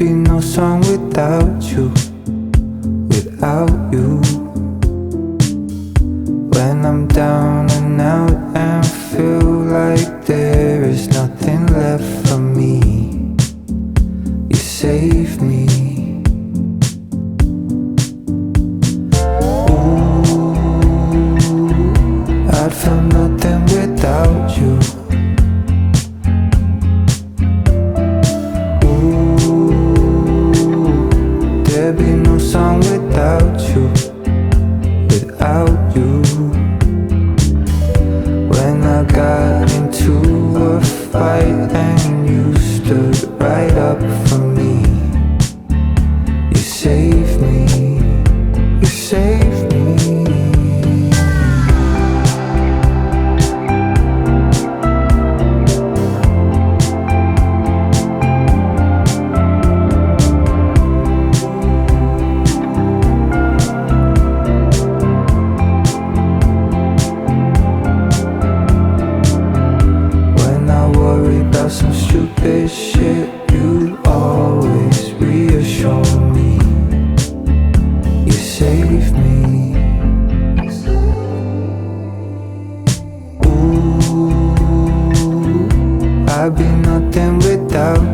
be no song without you, without you. When I'm down and out and feel like there is nothing left for me, you save me. Ooh, I'd feel nothing without you. There'd be no song without you, without you. When I got into a fight and you stood right up for me, you saved me, you saved me. Some stupid shit, you'd always reassure me. You save me. Ooh, I'd be nothing without